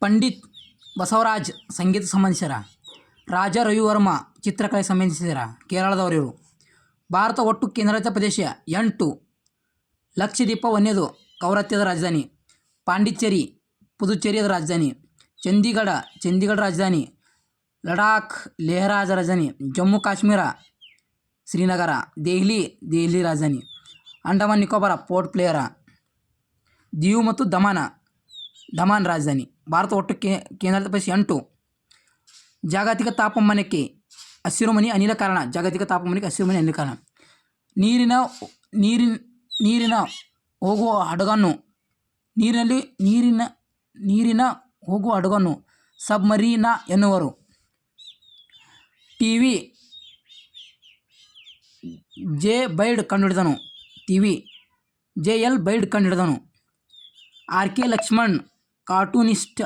ಪಂಡಿತ್ ಬಸವರಾಜ್ ಸಂಗೀತ ಸಂಬಂಧಿಸಿರ. ರಾಜಾ ರವಿವರ್ಮ ಚಿತ್ರಕಲೆ ಸಂಬಂಧಿಸಿರ. ಕೇರಳದವರಿವರು. ಭಾರತ ಒಟ್ಟು ಕೇಂದ್ರಾಡಳಿತ ಪ್ರದೇಶ 8. ಲಕ್ಷದ್ವೀಪ ಒಂದನೇದು ಕವರತ್ಯದ ರಾಜಧಾನಿ. ಪಾಂಡಿಚೇರಿ ಪುದುಚೇರಿಯದ ರಾಜಧಾನಿ. ಚಂಡೀಗಢ ರಾಜಧಾನಿ. ಲಡಾಖ್ ಲೇಹ್ ರಾಜಧಾನಿ. ಜಮ್ಮು ಕಾಶ್ಮೀರ ಶ್ರೀನಗರ. ದೆಹಲಿ ರಾಜಧಾನಿ. ಅಂಡಮಾನ್ ನಿಕೋಬಾರ ಪೋರ್ಟ್ ಬ್ಲೇಯರ್. ದಿಯು ಮತ್ತು ದಮಾನ್ ರಾಜಧಾನಿ. ಭಾರತ ಒಟ್ಟು ಕೇಂದ್ರಾಡಳಿತ ಪ್ರದೇಶ 8. ಜಾಗತಿಕ ತಾಪಮಾನಕ್ಕೆ ಹಸಿರುಮನೆ ಅನಿಲ ಕಾರಣ. ನೀರಿನ ಹೋಗುವ ಹಡಗನ್ನು ಸಬ್ಮರೀನಾ ಎನ್ನುವರು. ಟಿವಿ ಜೆ.ಎಲ್. ಬೈಡ್ ಕಂಡುಹಿಡಿದನು. ಆರ್.ಕೆ. ಲಕ್ಷ್ಮಣ್ ಕಾರ್ಟೂನಿಸ್ಟ್,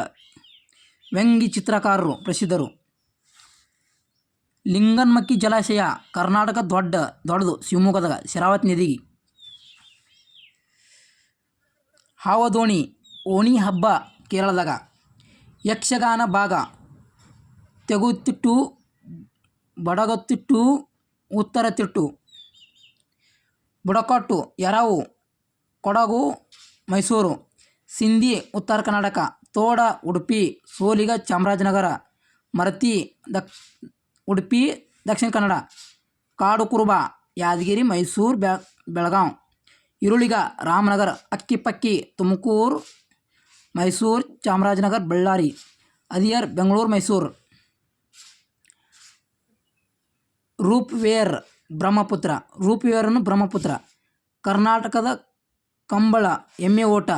ವ್ಯಂಗ್ಯ ಚಿತ್ರಕಾರರು ಪ್ರಸಿದ್ಧರು. ಲಿಂಗನಮಕ್ಕಿ ಜಲಾಶಯ ಕರ್ನಾಟಕ ದೊಡ್ಡದು ಶಿವಮೊಗ್ಗದಾಗ. ಶರಾವತಿ ನದಿಗೆ. ಹಾವದೋಣಿ ಓಣಿ ಹಬ್ಬ ಕೇರಳದಾಗ. ಯಕ್ಷಗಾನ ಭಾಗ ತೆಗುತಿಟ್ಟು, ಬಡಗುತಿಟ್ಟು, ಉತ್ತರತಿಟ್ಟು. ಬುಡಕಟ್ಟು ಎರವು ಕೊಡಗು ಮೈಸೂರು. ಸಿಂಧಿ ಉತ್ತರ ಕರ್ನಾಟಕ. ತೋಡ ಉಡುಪಿ, ಸೋಲಿಗ ಚಾಮರಾಜನಗರ. ಮರತಿ ಉಡುಪಿ ದಕ್ಷಿಣ ಕನ್ನಡ. ಕಾಡು ಕುರುಬ ಯಾದಗಿರಿ ಮೈಸೂರು ಬೆಳಗಾಂ. ಈರುಳ್ಳಿಗ ರಾಮನಗರ. ಅಕ್ಕಿಪಕ್ಕಿ ತುಮಕೂರು ಮೈಸೂರು ಚಾಮರಾಜನಗರ ಬಳ್ಳಾರಿ. ಅದಿಯರ್ ಬೆಂಗಳೂರು ಮೈಸೂರು. ರೂಪ್ವೇರನ್ನು ಬ್ರಹ್ಮಪುತ್ರ. ಕರ್ನಾಟಕದ ಕಂಬಳ ಎಮ್ಮೆ ಓಟ.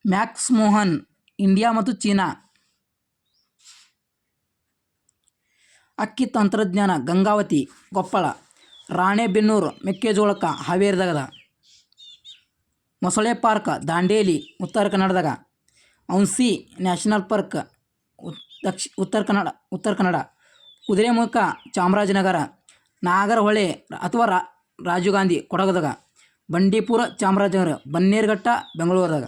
ಮ್ಯಾಕ್ಸ್ ಮೋಹನ್ ಇಂಡಿಯಾ ಮತ್ತು ಚೀನಾ. ಅಕ್ಕಿ ತಂತ್ರಜ್ಞಾನ ಗಂಗಾವತಿ ಕೊಪ್ಪಳ. ರಾಣೆಬೆನ್ನೂರು ಮೆಕ್ಕೆಜೋಳಕ್ಕ ಹಾವೇರಿದಾಗ. ಮೊಸಳೆ ಪಾರ್ಕ್ ದಾಂಡೇಲಿ ಉತ್ತರ ಕನ್ನಡದಾಗ. ಔನ್ಸಿ ನ್ಯಾಷನಲ್ ಪಾರ್ಕ್ ಉತ್ತರ ಕನ್ನಡ. ಕುದುರೆಮುಖ ಚಾಮರಾಜನಗರ. ನಾಗರಹೊಳೆ ಅಥವಾ ರಾಜೀವ್ ಗಾಂಧಿ ಕೊಡಗದಾಗ. ಬಂಡೀಪುರ ಚಾಮರಾಜನಗರ. ಬನ್ನೇರುಘಟ್ಟ ಬೆಂಗಳೂರದಾಗ.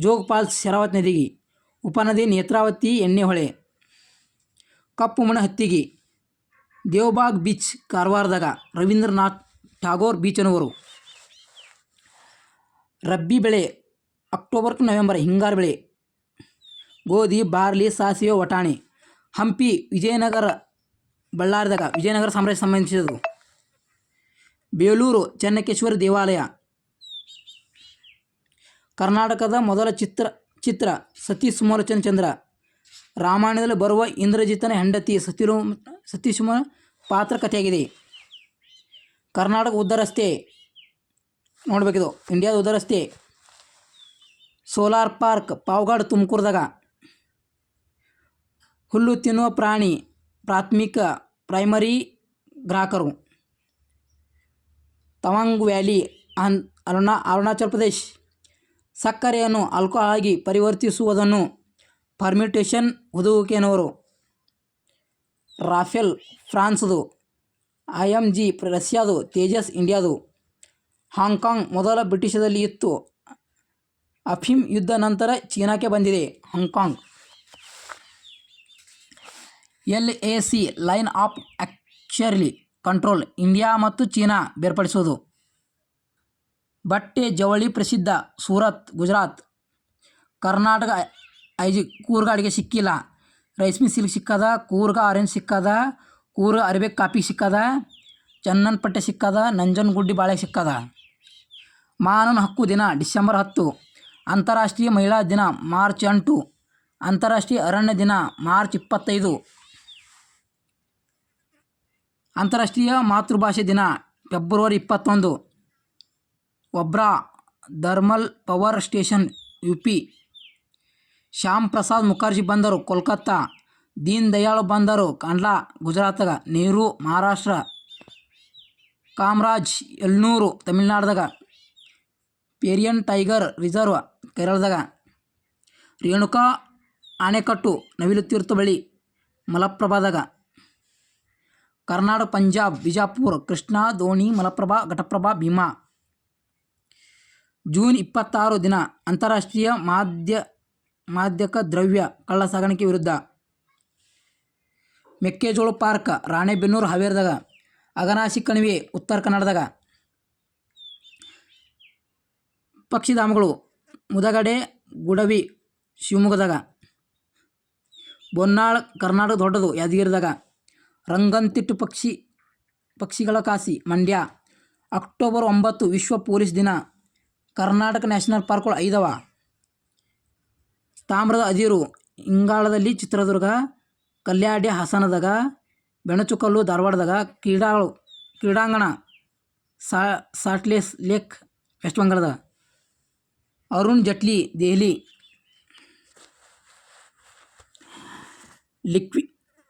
ಜೋಗ್ ಫಾಲ್ಸ್ ಶರಾವತಿ ನದಿಗೆ. ಉಪನದಿ ನೇತ್ರಾವತಿ ಎಣ್ಣೆಹೊಳೆ. ಕಪ್ಪು ಮಣ್ಣು ಹತ್ತಿಗೆ. ದೇವಬಾಗ್ ಬೀಚ್ ಕಾರವಾರದಾಗ. ರವೀಂದ್ರನಾಥ್ ಠಾಗೋರ್ ಬೀಚ್ ಅನ್ನುವರು. ರಬ್ಬಿ ಬೆಳೆ ಅಕ್ಟೋಬರ್ ಟು ನವೆಂಬರ್. ಹಿಂಗಾರು ಬೆಳೆ ಗೋಧಿ, ಬಾರ್ಲಿ, ಸಾಸಿವೆ, ವಟಾಣಿ. ಹಂಪಿ ವಿಜಯನಗರ ಬಳ್ಳಾರಿದಾಗ. ವಿಜಯನಗರ ಸಾಮ್ರಾಜ್ಯ ಸಂಬಂಧಿಸಿದದು. ಬೇಲೂರು ಚೆನ್ನಕೇಶ್ವರ ದೇವಾಲಯ. ಕರ್ನಾಟಕದ ಮೊದಲ ಚಿತ್ರ ಸತಿ ಸುಲೋಚನಚಂದ್ರ. ರಾಮಾಯಣದಲ್ಲಿ ಬರುವ ಇಂದ್ರಜಿತನ ಹೆಂಡತಿ ಸತಿಸುಮ ಪಾತ್ರ ಕಥೆಯಾಗಿದೆ. ಕರ್ನಾಟಕ ಉದ್ದ ರಸ್ತೆ ನೋಡಬೇಕಿದು. ಇಂಡಿಯಾದ ಉದ್ದ ರಸ್ತೆ. ಸೋಲಾರ್ ಪಾರ್ಕ್ ಪಾವಗಡ ತುಮಕೂರದಾಗ. ಹುಲ್ಲು ತಿನ್ನುವ ಪ್ರಾಣಿ ಪ್ರೈಮರಿ ಗ್ರಾಹಕರು. ತವಾಂಗ್ ವ್ಯಾಲಿ ಅರುಣಾಚಲ ಪ್ರದೇಶ್. ಸಕ್ಕರೆಯನ್ನು ಆಲ್ಕೋಹಾಲ್ ಆಗಿ ಪರಿವರ್ತಿಸುವುದನ್ನು ಫರ್ಮಿಟೇಷನ್ ಹುದುಗುವಿಕೆ ಎನ್ನುವರು. ರಾಫೆಲ್ ಫ್ರಾನ್ಸ್ದು. IMG ರಷ್ಯಾದು. ತೇಜಸ್ ಇಂಡಿಯಾದು. ಹಾಂಗ್ಕಾಂಗ್ ಮೊದಲ ಬ್ರಿಟಿಷದಲ್ಲಿ ಇತ್ತು. ಅಫೀಮ್ ಯುದ್ಧ ನಂತರ ಚೀನಾಕ್ಕೆ ಬಂದಿದೆ. Hong Kong. LAC line of actual control. India ಮತ್ತು ಚೀನಾ ಬೇರ್ಪಡಿಸುವುದು. ಬಟ್ಟೆ ಜವಳಿ ಪ್ರಸಿದ್ಧ. ಸೂರತ್ ಗುಜರಾತ್. ಕರ್ನಾಟಕ ಕೂರ್ಗ ಅಡಿಗೆ ಸಿಕ್ಕಿಲ್ಲ. ರೇಷ್ಮೆ ಸಿಲ್ಕ್ ಸಿಕ್ಕದ. ಕೂರ್ಗ ಆರೆಂಜ್ ಸಿಕ್ಕದ. ಕೂರ್ಗ ಅರೇಬಿಕ್ ಕಾಫಿ ಸಿಕ್ಕದ. ಚನ್ನನ್ಪಟ್ಟೆ ಸಿಕ್ಕದ. ನಂಜನಗೂಡು ಬಾಳೆ ಸಿಕ್ಕದ. ಮಾನವ ಹಕ್ಕು ದಿನ ಡಿಸೆಂಬರ್ 10. ಅಂತಾರಾಷ್ಟ್ರೀಯ ಮಹಿಳಾ ದಿನ ಮಾರ್ಚ್ 8. ಅಂತಾರಾಷ್ಟ್ರೀಯ ಅರಣ್ಯ ದಿನ ಮಾರ್ಚ್ 25. ಅಂತಾರಾಷ್ಟ್ರೀಯ ಮಾತೃಭಾಷೆ ದಿನ February 21. Obra thermal power station UP. Shyama Prasad Mukherjee ಬಂದರು ಕೋಲ್ಕತ್ತಾ. ದೀನ್ ದಯಾಳ್ ಬಂದರು ಕಾಂಡ್ಲಾ ಗುಜರಾತ್ದಾಗ. ನೆಹರು ಮಹಾರಾಷ್ಟ್ರ. ಕಾಮರಾಜ್ ಎಲ್ನೂರು ತಮಿಳ್ನಾಡ್ದಾಗ. ಪೆರಿಯನ್ ಟೈಗರ್ ರಿಸರ್ವ್ ಕೇರಳದಾಗ. ರೇಣುಕಾ ಆಣೆಕಟ್ಟು ನವಿಲು ತೀರ್ಥ ಬಳಿ ಮಲಪ್ರಭಾದಾಗ. ಕರ್ನಾಟಕ ಪಂಜಾಬ್ ಬಿಜಾಪುರ. ಕೃಷ್ಣಾ ದೋಣಿ ಮಲಪ್ರಭಾ ಘಟಪ್ರಭಾ ಭೀಮಾ. ಜೂನ್ 26 ದಿನ ಅಂತಾರಾಷ್ಟ್ರೀಯ ಮಾದಕ ದ್ರವ್ಯ ಕಳ್ಳ ಸಾಗಾಣಿಕೆ ವಿರುದ್ಧ. ಮೆಕ್ಕೆಜೋಳ ಪಾರ್ಕ್ ರಾಣೆಬೆನ್ನೂರು ಹಾವೇರಿದಾಗ. ಅಘನಾಶಿ ಕಣಿವೆ ಉತ್ತರ ಕನ್ನಡದಾಗ. ಪಕ್ಷಿಧಾಮಗಳು ಮುದಗಡೆ ಗುಡವಿ ಶಿವಮೊಗ್ಗದಾಗ. ಬೊನ್ನಾಳ ಕರ್ನಾಟಕ ದೊಡ್ಡದು ಯಾದಗಿರಿದಾಗ. ರಂಗಂತಿಟ್ಟು ಪಕ್ಷಿಗಳ ಕಾಶಿ ಮಂಡ್ಯ. ಅಕ್ಟೋಬರ್ 9 ವಿಶ್ವ ಪೊಲೀಸ್ ದಿನ. ಕರ್ನಾಟಕ ನ್ಯಾಷನಲ್ ಪಾರ್ಕ್ಗಳು 5 ಅವ. ತಾಮ್ರದ ಅದಿರು ಇಂಗಾಳದಲ್ಲಿ ಚಿತ್ರದುರ್ಗ. ಕಲ್ಯಾಡಿ ಹಾಸನದಾಗ. ಬೆಣಚುಕಲ್ಲು ಧಾರವಾಡದಾಗ. ಕ್ರೀಡಾಂಗಣ ಸಾಲ್ಟ್ಲೇಕ್ ಲೇಕ್ ವೆಸ್ಟ್ ಬೆಂಗಾಳದಾಗ. Arun Jaitley Delhi.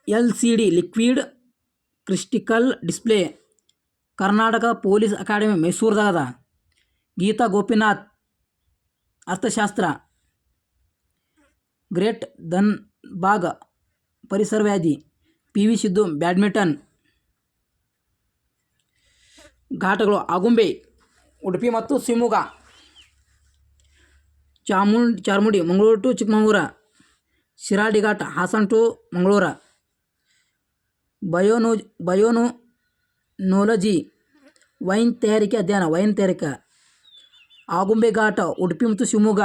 LCD liquid crystal display Karnataka police academy ಮೈಸೂರದಾಗ. ಗೀತಾ ಗೋಪಿನಾಥ್ ಅರ್ಥಶಾಸ್ತ್ರ. ಗ್ರೇಟ್ ಧನ್ಬಾಗ್ ಪರಿಸರವ್ಯಾಧಿ. PV Sindhu badminton. ಘಾಟಗಳು ಆಗುಂಬೆ ಉಡುಪಿ ಮತ್ತು ಶಿವಮೊಗ್ಗ. ಚಾರ್ಮುಡಿ ಮಂಗಳೂರು ಟು ಚಿಕ್ಕಮಗಳೂರು. ಶಿರಾಡಿ ಘಾಟ್ ಹಾಸನ್ ಟು ಮಂಗಳೂರು. ಬಯೋನೋಲಜಿ ವೈನ್ ತಯಾರಿಕೆ ಅಧ್ಯಯನ. ವೈನ್ ತಯಾರಿಕೆ. ಆಗುಂಬೆ ಘಾಟ್ ಉಡುಪಿ ಮತ್ತು ಶಿವಮೊಗ್ಗ.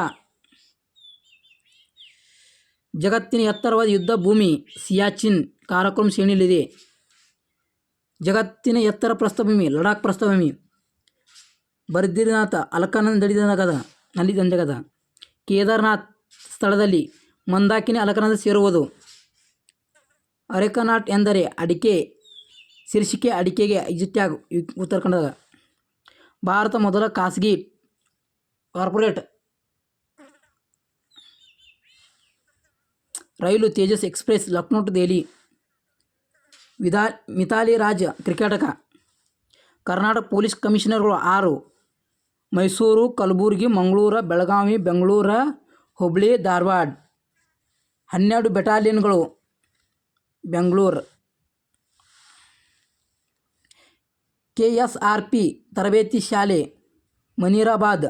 ಜಗತ್ತಿನ ಎತ್ತರವಾದ ಯುದ್ಧ ಭೂಮಿ ಸಿಯಾಚಿನ್ ಕಾರಾಕೋರಂ ಶ್ರೇಣಿಯಲ್ಲಿದೆ. ಜಗತ್ತಿನ ಎತ್ತರ ಪ್ರಸ್ಥಭೂಮಿ ಲಡಾಖ್ ಪ್ರಸ್ಥಭೂಮಿ. ಬದ್ರಿನಾಥ ಅಲಕನಂದಗದ. ಕೇದಾರ್ನಾಥ್ ಸ್ಥಳದಲ್ಲಿ ಮಂದಾಕಿನಿ ಅಲಕನಂದ ಸೇರುವುದು. ಅರೆಕನಾಟ್ ಎಂದರೆ ಅಡಿಕೆ. ಶೀರ್ಷಿಕೆ ಅಡಿಕೆಗೆ ಈಜಿಪ್ಟ್ಯಾಗ್ ಉತ್ತರ ಕನ್ನಡದಾಗ. ಭಾರತ ಮೊದಲ ಖಾಸಗಿ ಕಾರ್ಪೊರೇಟ್ ರೈಲು ತೇಜಸ್ ಎಕ್ಸ್ಪ್ರೆಸ್ ಲಕ್ನೋ ಟು ದೆಹಲಿ. ಮಿಥಾಲಿ ರಾಜ್ ಕ್ರಿಕೆಟಕ. ಕರ್ನಾಟಕ ಪೊಲೀಸ್ ಕಮಿಷನರ್ಗಳು 6. ಮೈಸೂರು, ಕಲಬುರಗಿ, ಮಂಗಳೂರು, ಬೆಳಗಾವಿ, ಬೆಂಗಳೂರು, ಹುಬ್ಬಳ್ಳಿ, ಧಾರವಾಡ. 12 ಬೆಟಾಲಿಯನ್ಗಳು ಬೆಂಗಳೂರು. KSRP ತರಬೇತಿ ಶಾಲೆ ಮನೀರಾಬಾದ್.